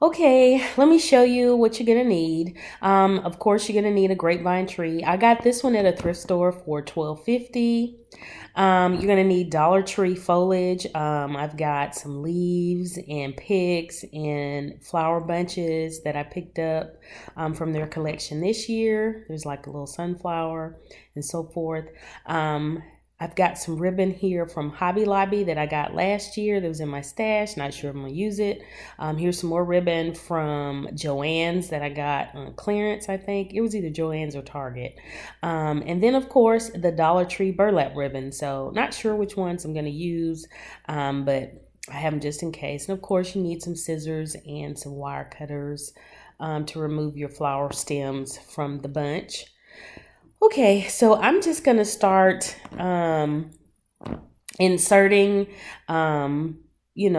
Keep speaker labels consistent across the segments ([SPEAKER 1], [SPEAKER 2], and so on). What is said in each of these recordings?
[SPEAKER 1] Okay, let me show you what you're gonna need. Of course, you're gonna need a grapevine tree. I got this one at a thrift store for $12.50. You're gonna need Dollar Tree foliage. I've got some leaves and picks and flower bunches that I picked up from their collection this year. There's like a little sunflower and so forth. I've got some ribbon here from Hobby Lobby that I got last year that was in my stash. Not sure if I'm going to use it. Here's some more ribbon from Joann's that I got on clearance, I think. It was either Joann's or Target. And then, of course, the Dollar Tree burlap ribbon. So not sure which ones I'm going to use, but I have them just in case. And, of course, you need some scissors and some wire cutters to remove your flower stems from the bunch. Okay, so I'm just going to start inserting,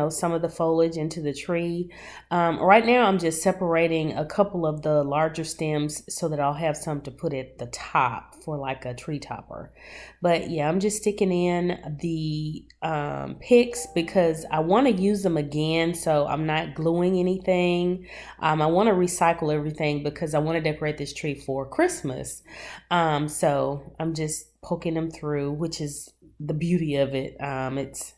[SPEAKER 1] some of the foliage into the tree. Right now, I'm just separating a couple of the larger stems so that I'll have some to put at the top for like a tree topper. But yeah, I'm just sticking in the picks because I want to use them again, so I'm not gluing anything. I want to recycle everything because I want to decorate this tree for Christmas. So I'm just poking them through, which is the beauty of it. It's,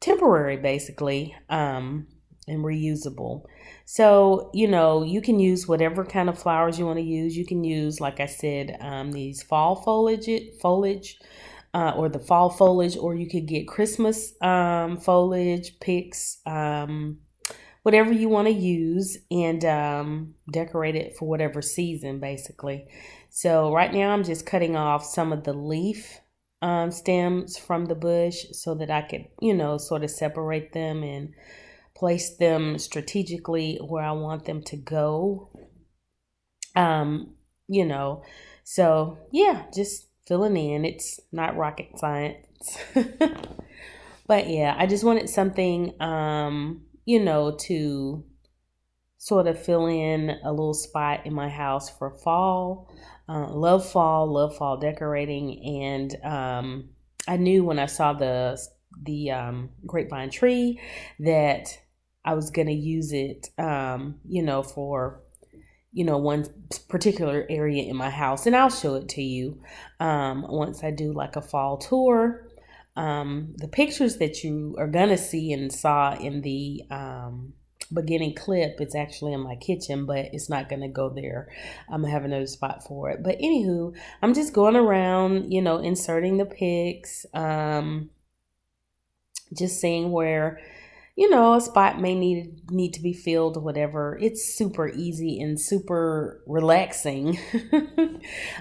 [SPEAKER 1] temporary basically, and reusable. So, you can use whatever kind of flowers you want to use. You can use, like I said, these fall foliage, or the fall foliage, or you could get Christmas foliage picks, whatever you want to use, and decorate it for whatever season basically. So right now I'm just cutting off some of the leaf stems from the bush so that I could, sort of separate them and place them strategically where I want them to go. Um, you know, so yeah, just filling in. It's not rocket science. But yeah, I just wanted something, to sort of fill in a little spot in my house for fall. Love fall decorating, and I knew when I saw the grapevine tree that I was gonna use it, for one particular area in my house, and I'll show it to you once I do like a fall tour. The pictures that you are gonna see and saw in the beginning clip, it's actually in my kitchen, but it's not going to go there. I'm gonna have another spot for it. But anywho, I'm just going around, inserting the pics, just seeing where, a spot may need to be filled or whatever. It's super easy and super relaxing.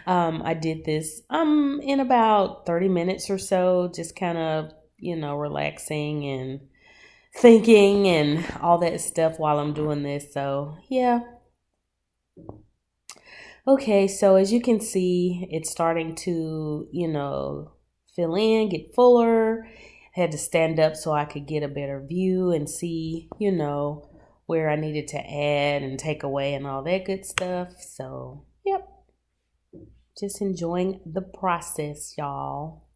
[SPEAKER 1] I did this in about 30 minutes or so, just kind of, relaxing and thinking and all that stuff while I'm doing this. So yeah. Okay, so as you can see, it's starting to, fill in, get fuller. I had to stand up so I could get a better view and see, where I needed to add and take away and all that good stuff. So, yep. Just enjoying the process, y'all.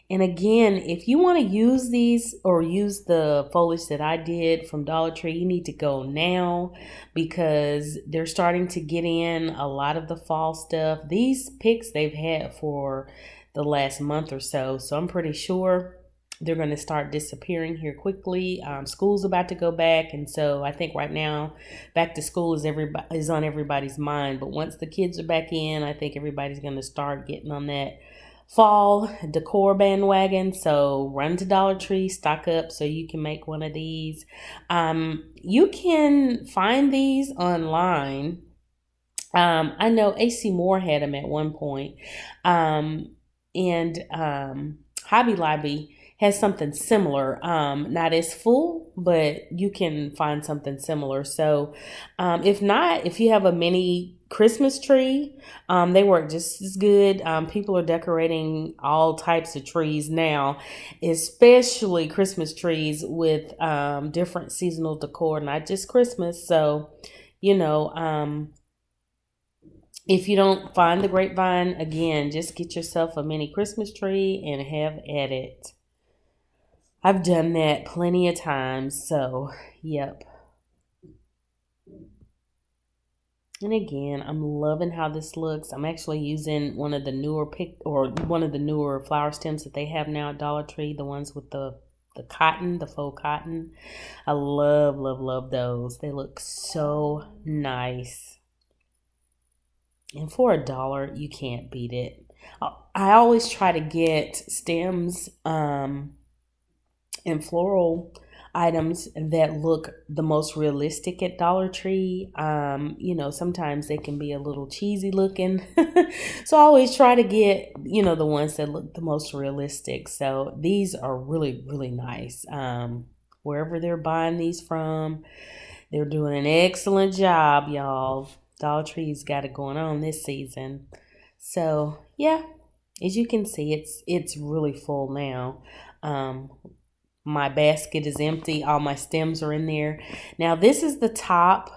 [SPEAKER 1] And again, if you want to use these or use the foliage that I did from Dollar Tree, you need to go now because they're starting to get in a lot of the fall stuff. These picks they've had for the last month or so. So I'm pretty sure they're going to start disappearing here quickly. School's about to go back. And so I think right now back to school is on everybody's mind. But once the kids are back in, I think everybody's going to start getting on that fall decor bandwagon. So run to Dollar Tree, stock up so you can make one of these. You can find these online. I know AC Moore had them at one point. And Hobby Lobby has something similar. Not as full, but you can find something similar. So if not, if you have a mini Christmas tree, they work just as good. People are decorating all types of trees now, especially Christmas trees with different seasonal decor, not just Christmas. So, if you don't find the grapevine, again, just get yourself a mini Christmas tree and have at it. I've done that plenty of times. So, yep. And again, I'm loving how this looks. I'm actually using one of the newer flower stems that they have now at Dollar Tree, the ones with the cotton, the faux cotton. I love, love, love those. They look so nice. And for $1, you can't beat it. I always try to get stems and floral items that look the most realistic at Dollar Tree. Sometimes they can be a little cheesy looking. So I always try to get, the ones that look the most realistic. So these are really, really nice. Wherever they're buying these from, they're doing an excellent job, y'all. Dollar Tree's got it going on this season. So yeah, as you can see, it's really full now. My basket is empty. All my stems are in there. Now this is the top.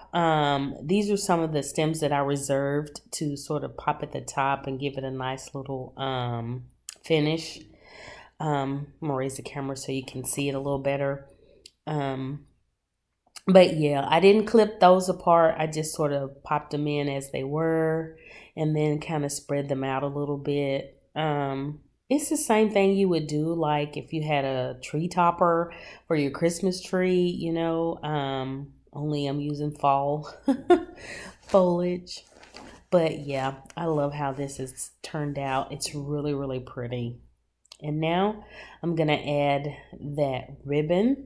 [SPEAKER 1] These are some of the stems that I reserved to sort of pop at the top and give it a nice little finish. I'm gonna raise the camera so you can see it a little better. But yeah, I didn't clip those apart. I just sort of popped them in as they were and then kind of spread them out a little bit. It's the same thing you would do like if you had a tree topper for your Christmas tree, only I'm using fall foliage. But yeah, I love how this has turned out. It's really, really pretty. And now I'm going to add that ribbon.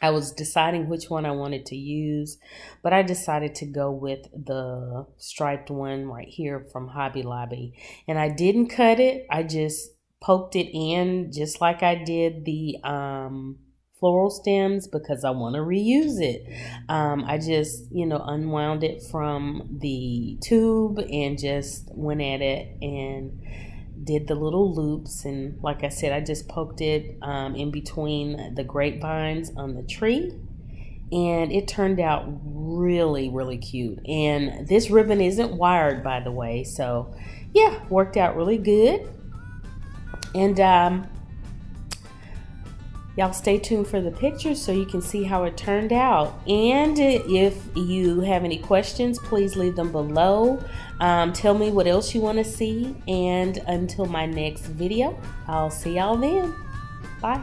[SPEAKER 1] I was deciding which one I wanted to use, but I decided to go with the striped one right here from Hobby Lobby. And I didn't cut it. I just poked it in just like I did the floral stems because I want to reuse it. I just, unwound it from the tube and just went at it and did the little loops, and like I said, I just poked it in between the grapevines on the tree, and it turned out really, really cute. And this ribbon isn't wired, by the way, so yeah, worked out really good. And y'all stay tuned for the pictures so you can see how it turned out. And if you have any questions, please leave them below. Tell me what else you want to see. And until my next video, I'll see y'all then. Bye.